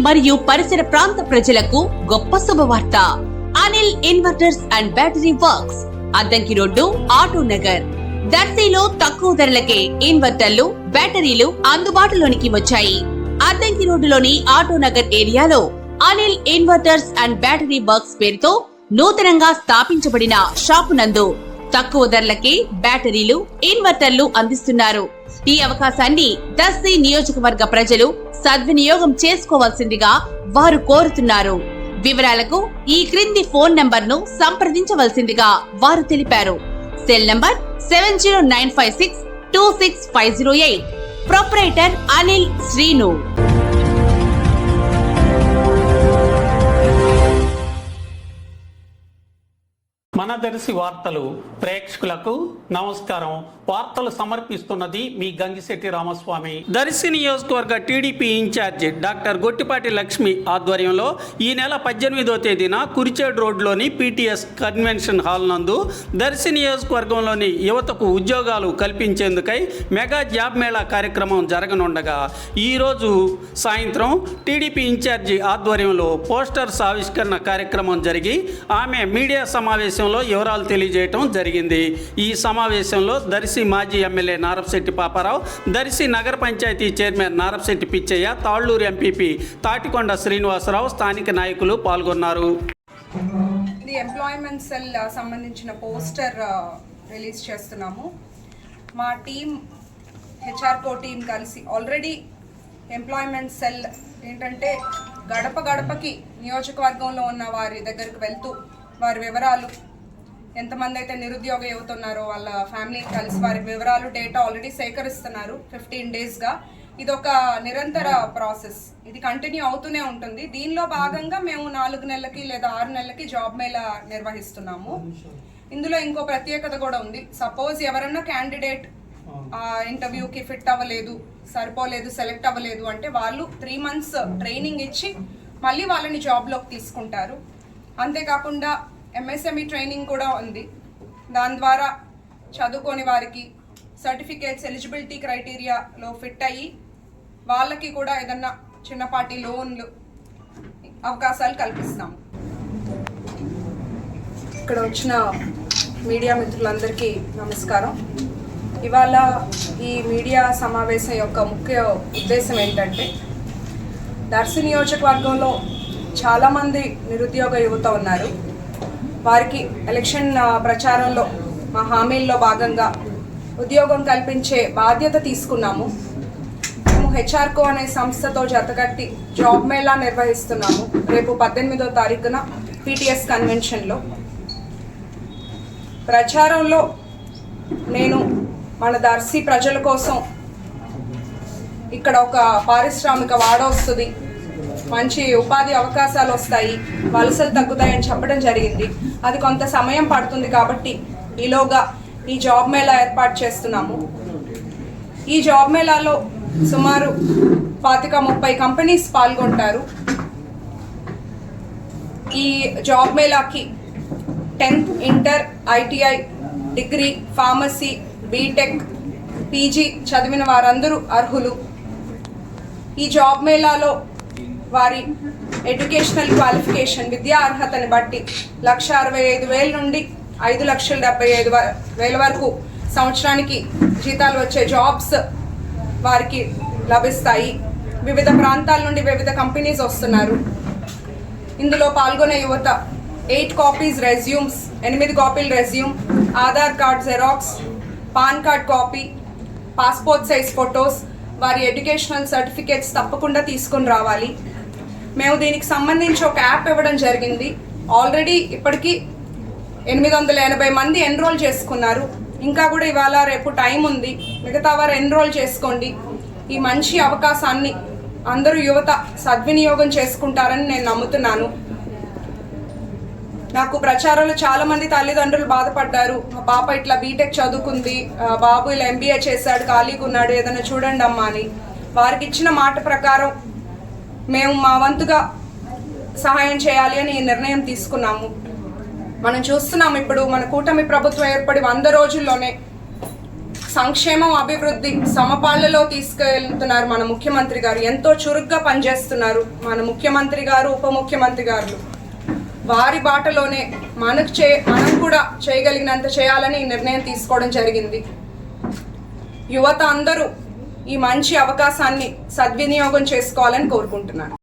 మరియు పరిసర ప్రాంత ప్రజలకు గొప్ప శుభవార్త. Anil inverters and battery works, Addanki road, Auto Nagar, దర్శిలో తక్కువ ధరలకే ఇన్వర్టర్లు, బ్యాటరీలు అందుబాటులోనికి వచ్చాయి. అద్దంకి రోడ్డులోని ఆటో నగర్ ఏరియాలో Anil inverters and battery works పేరుతో నూతనంగా స్థాపించబడిన షాపు నందు తక్కువ ధరలకే బ్యాటరీలు, ఇన్వర్టర్లు అందిస్తున్నారు. ఈ అవకాశాన్ని దర్శి నియోజకవర్గ ప్రజలు సద్వినియోగం చేసుకోవాల్సిందిగా వారు కోరుతున్నారు. వివరాలకు ఈ క్రింది ఫోన్ నంబర్ ను సంప్రదించవలసిందిగా వారు తెలిపారు. Cell number 7095626508. Proprietor Anil Srinu. మన దర్శి వార్తలు ప్రేక్షకులకు నమస్కారం. వార్తలు సమర్పిస్తున్నది మీ గంగిశెట్టి రామస్వామి. దర్శి నియోజకవర్గ TDP incharge doctor Gottipati Lakshmi ఆధ్వర్యంలో ఈ నెల 18వ తేదీన కురిచేడు రోడ్లోని పీటీఎస్ కన్వెన్షన్ హాల్ నందు దర్శి నియోజకవర్గంలోని యువతకు ఉద్యోగాలు కల్పించేందుకై మెగా జాబ్ మేళా కార్యక్రమం జరగనుండగా ఈరోజు సాయంత్రం టీడీపీ ఇన్ఛార్జి ఆధ్వర్యంలో పోస్టర్స్ ఆవిష్కరణ కార్యక్రమం జరిగి ఆమె మీడియా సమావేశంలో వివరాలు తెలియజేయటం జరిగింది. ఈ సమావేశంలో దర్శి మాజీ ఎమ్మెల్యే నారపశెట్టి పాపారావు, దర్శి నగర పంచాయతీ చైర్మన్ నారపశెట్టి పిచ్చయ్య, తాళ్లూరు ఎంపీపీ తాటికొండ శ్రీనివాసరావు, స్థానిక నాయకులు పాల్గొన్నారు. ఇది ఎంప్లాయ్మెంట్ సెల్ సంబంధించిన పోస్టర్ రిలీజ్ చేస్తున్నాము. మా టీం హెచ్ఆర్కో టీం కలిసి ఆల్రెడీ ఎంప్లాయ్మెంట్ సెల్ ఏంటంటే గడప గడపకి నియోజకవర్గంలో ఉన్న వారి దగ్గరకు వెళ్తూ వారి వివరాలు, ఎంతమంది అయితే నిరుద్యోగ యువత ఉన్నారో వాళ్ళ ఫ్యామిలీ కలిసి వారి వివరాలు, డేటా ఆల్రెడీ సేకరిస్తున్నారు 15 డేస్గా. ఇది ఒక నిరంతర ప్రాసెస్, ఇది కంటిన్యూ అవుతూనే ఉంటుంది. దీనిలో భాగంగా మేము 4 నెలలకి లేదా 6 నెలలకి జాబ్ మేళా నిర్వహిస్తున్నాము. ఇందులో ఇంకో ప్రత్యేకత కూడా ఉంది. సపోజ్ ఎవరన్నా క్యాండిడేట్ ఇంటర్వ్యూకి ఫిట్ అవ్వలేదు, సరిపోలేదు, సెలెక్ట్ అవ్వలేదు అంటే వాళ్ళు 3 months ట్రైనింగ్ ఇచ్చి మళ్ళీ వాళ్ళని జాబ్లోకి తీసుకుంటారు. అంతేకాకుండా ఎంఎస్ఎంఈ ట్రైనింగ్ కూడా ఉంది. దాని ద్వారా చదువుకోని వారికి సర్టిఫికేట్స్ ఎలిజిబిలిటీ క్రైటీరియాలో ఫిట్ అయ్యి వాళ్ళకి కూడా ఏదన్నా చిన్నపాటి లోన్లు అవకాశాలు కల్పిస్తాము. ఇక్కడ వచ్చిన మీడియా మిత్రులందరికీ నమస్కారం. ఇవాళ ఈ మీడియా సమావేశం యొక్క ముఖ్య ఉద్దేశం ఏంటంటే దర్శి నియోజకవర్గంలో చాలామంది నిరుద్యోగ యువత ఉన్నారు. వారికి ఎలక్షన్ ప్రచారంలో మా హామీల్లో భాగంగా ఉద్యోగం కల్పించే బాధ్యత తీసుకున్నాము. మేము హెచ్ఆర్కో అనే సంస్థతో జతకట్టి జాబ్ మేళా నిర్వహిస్తున్నాము. రేపు 18వ తారీఖున పీటీఎస్ కన్వెన్షన్లో. ప్రచారంలో నేను మన దర్శి ప్రజల కోసం ఇక్కడ ఒక పారిశ్రామిక వాడ వస్తుంది, మంచి ఉపాధి అవకాశాలు వస్తాయి, వలసలు తగ్గుతాయని చెప్పడం జరిగింది. అది కొంత సమయం పడుతుంది కాబట్టి ఈలోగా ఈ జాబ్ మేళా ఏర్పాటు చేస్తున్నాము. ఈ జాబ్ మేళాలో సుమారు 25-30 కంపెనీస్ పాల్గొంటారు. ఈ జాబ్ మేళాకి 10th inter, ITI, degree, pharmacy, BTech, PG చదివిన వారందరూ అర్హులు. ఈ జాబ్ మేళాలో వారి ఎడ్యుకేషనల్ క్వాలిఫికేషన్, విద్యా అర్హతని బట్టి 1,65,000 నుండి 5,75,000 వరకు సంవత్సరానికి జీతాలు వచ్చే జాబ్స్ వారికి లభిస్తాయి. వివిధ ప్రాంతాల నుండి వివిధ కంపెనీస్ వస్తున్నారు. ఇందులో పాల్గొనే యువత 8 కాపీస్ రెజ్యూమ్స్, 8 కాపీల resume, Aadhaar card xerox, PAN card copy, passport size photos, వారి ఎడ్యుకేషనల్ సర్టిఫికేట్స్ తప్పకుండా తీసుకొని రావాలి. మేము దీనికి సంబంధించి ఒక యాప్ ఇవ్వడం జరిగింది. ఆల్రెడీ ఇప్పటికీ 880 మంది ఎన్రోల్ చేసుకున్నారు. ఇంకా కూడా ఇవాళ రేపు టైం ఉంది, మిగతా వారు ఎన్రోల్ చేసుకోండి. ఈ మంచి అవకాశాన్ని అందరూ యువత సద్వినియోగం చేసుకుంటారని నేను నమ్ముతున్నాను. నాకు ప్రచారంలో చాలా మంది తల్లిదండ్రులు బాధపడ్డారు, మా పాప ఇట్లా బీటెక్ చదువుకుంది, బాబు ఇలా ఎంబీఏ చేశాడు, ఖాళీగా ఉన్నాడు, ఏదైనా చూడండి అమ్మా అని. వారికి ఇచ్చిన మాట ప్రకారం మేము మా వంతుగా సహాయం చేయాలి అని నిర్ణయం తీసుకున్నాము. మనం చూస్తున్నాం ఇప్పుడు మన కూటమి ప్రభుత్వం ఏర్పడి 100 రోజుల్లోనే సంక్షేమం అభివృద్ధి సమపాళ్లలో తీసుకెళ్తున్నారు మన ముఖ్యమంత్రి గారు. ఎంతో చురుగ్గా పనిచేస్తున్నారు మన ముఖ్యమంత్రి గారు, ఉప ముఖ్యమంత్రి గారు. వారి బాటలోనే మనం కూడా చేయగలిగినంత చేయాలని ఈ నిర్ణయం తీసుకోవడం జరిగింది. యువత అందరూ ఈ మంచి అవకాశాన్ని సద్వినియోగం చేసుకోవాలని కోరుకుంటున్నాను.